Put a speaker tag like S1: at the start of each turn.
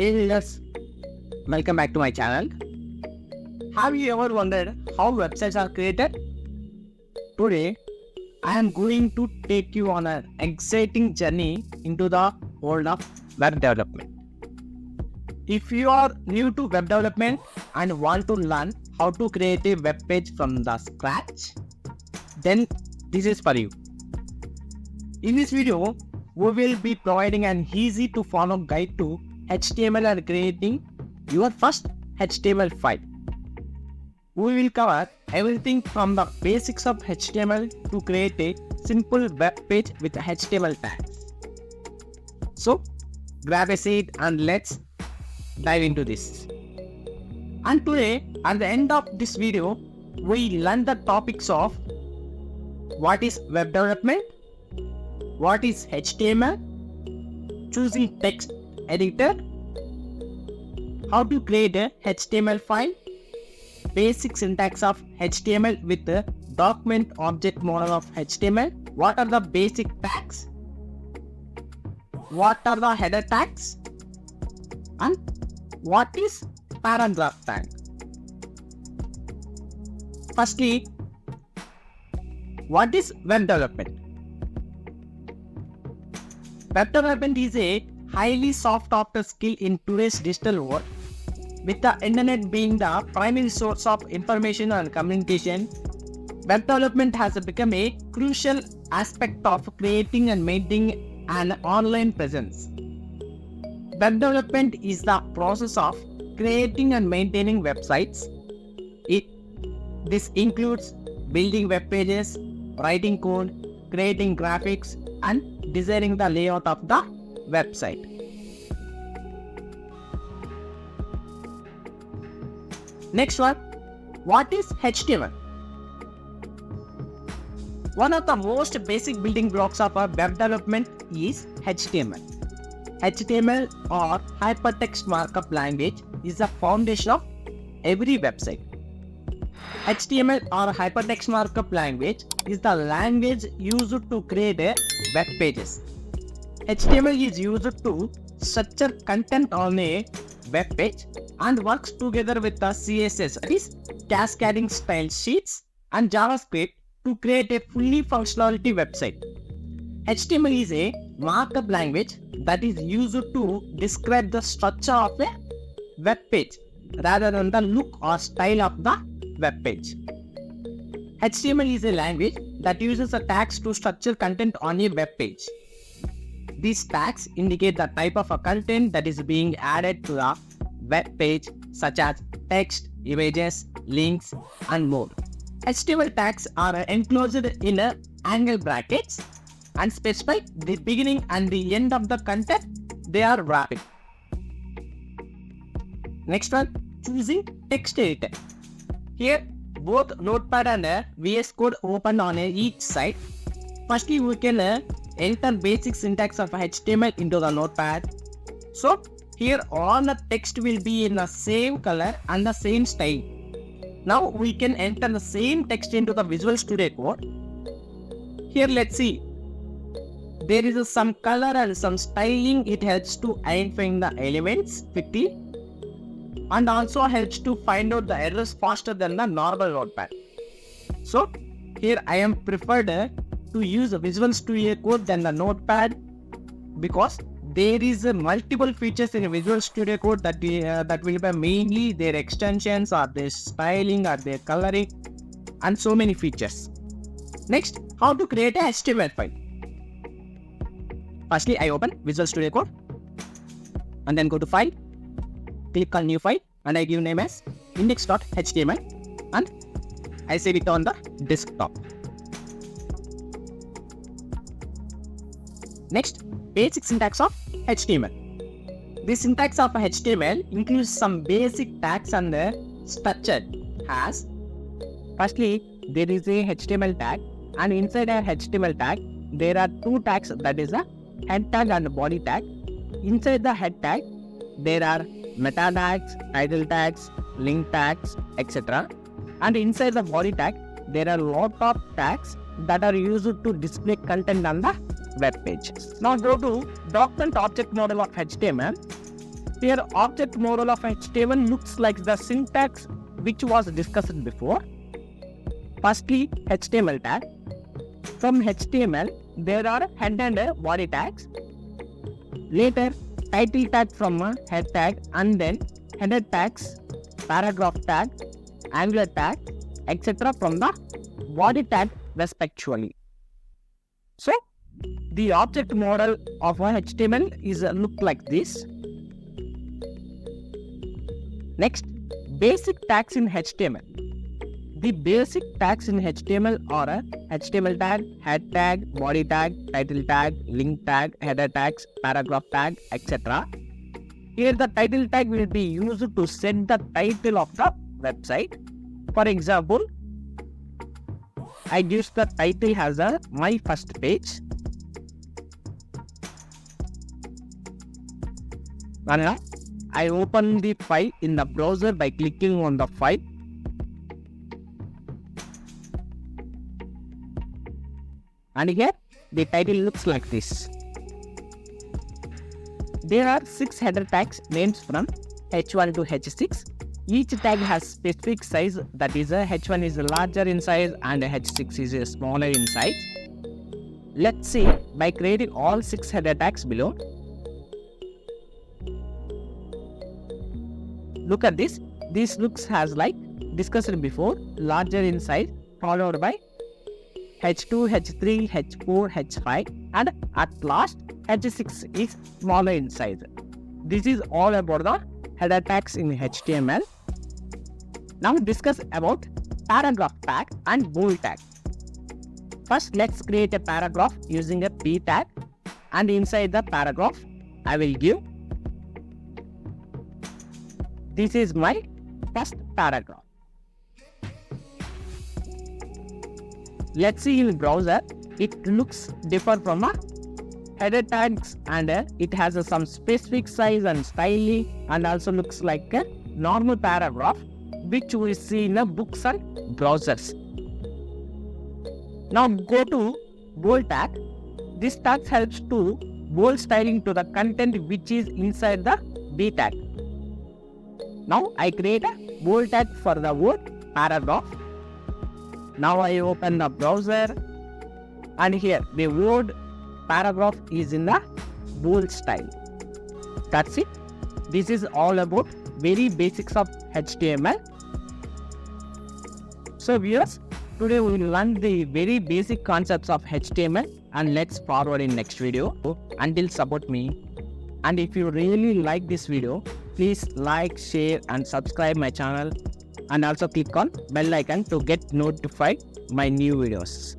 S1: Hey viewers, welcome back to my channel. Have you ever wondered how websites are created? Today, I am going to take you on an exciting journey into the world of web development. If you are new to web development and want to learn how to create a web page from the scratch, then this is for you. In this video, we will be providing an easy to follow guide to HTML and creating your first HTML file. We will cover everything from the basics of HTML to create a simple web page with HTML tags. So grab a seat and let's dive into this. And today, at the end of this video, we learn the topics of what is web development, what is HTML, choosing text editor, how to create a HTML file, basic syntax of HTML with the document object model of HTML, what are the basic tags, what are the header tags, and what is paragraph tag. Firstly, what is web development? Web development is a highly sought after skill in today's digital world. With the internet being the primary source of information and communication, web development has become a crucial aspect of creating and maintaining an online presence. Web development is the process of creating and maintaining websites. This includes building web pages, writing code, creating graphics, and designing the layout of the website. Next one, what is HTML? One of the most basic building blocks of a web development is HTML. HTML or Hypertext Markup language is the foundation of every website. HTML or Hypertext Markup language is the language used to create web pages. HTML is used to structure content on a web page and works together with the CSS, that is cascading style sheets, and JavaScript to create a fully functionality website. HTML is a markup language that is used to describe the structure of a web page rather than the look or style of the web page. HTML is a language that uses the tags to structure content on a web page. These tags indicate the type of a content that is being added to the web page, such as text, images, links, and more. HTML tags are enclosed in angle brackets and specify the beginning and the end of the content they are wrapping. Next one, choosing text editor. Here, both Notepad and VS Code open on each side. Firstly, we can enter basic syntax of HTML into the Notepad. So, here all the text will be in the same color and the same style. Now, we can enter the same text into the Visual Studio Code. Here, let's see. There is some color and some styling. It helps to identify the elements quickly and also helps to find out the errors faster than the normal Notepad. So, here I am preferred to use a Visual Studio Code than the Notepad because there is multiple features in Visual Studio Code that will be mainly their extensions or their styling or their coloring and so many features. Next, how to create a HTML file. Firstly, I open Visual Studio Code and then go to File, click on New File, and I give name as index.html and I save it on the desktop. Next, basic syntax of HTML. The syntax of HTML includes some basic tags and structure as firstly, there is a HTML tag, and inside a HTML tag, there are two tags, that is a head tag and body tag. Inside the head tag, there are meta tags, title tags, link tags, etc. And inside the body tag, there are lot of tags that are used to display content on the web page. Now go to document object model of HTML. Here, object model of HTML looks like the syntax which was discussed before. Firstly, HTML tag. From HTML, there are head and body tags. Later, title tag from a head tag, and then header tags, paragraph tag, angular tag, etc. from the body tag respectively. So, the object model of a HTML is look like this. Next, basic tags in HTML. The basic tags in HTML are a HTML tag, head tag, body tag, title tag, link tag, header tags, paragraph tag, etc. Here the title tag will be used to set the title of the website. For example, I use the title as my first page. And I open the file in the browser by clicking on the file. And here the title looks like this. There are 6 header tags named from H1 to H6. Each tag has specific size, that is H1 is larger in size and H6 is smaller in size. Let's see by creating all 6 header tags below. Look at this. This looks as like discussed before, larger in size, followed by H2, H3, H4, H5, and at last H6 is smaller in size. This is all about the header tags in HTML. Now discuss about paragraph tag and bold tag. First, let's create a paragraph using a p tag, and inside the paragraph I will give, this is my first paragraph. Let's see in browser, it looks different from a header tags, and it has some specific size and styling, and also looks like a normal paragraph which we see in books and browsers. Now go to bold tag. This tag helps to bold styling to the content which is inside the b tag. Now I create a bold tag for the word paragraph. Now I open the browser, and here the word paragraph is in the bold style. That's it. This is all about very basics of HTML. So viewers, today we will learn the very basic concepts of HTML, and let's forward in next video. Until support me, and if you really like this video, please like, share and subscribe my channel, and also click on bell icon to get notified my new videos.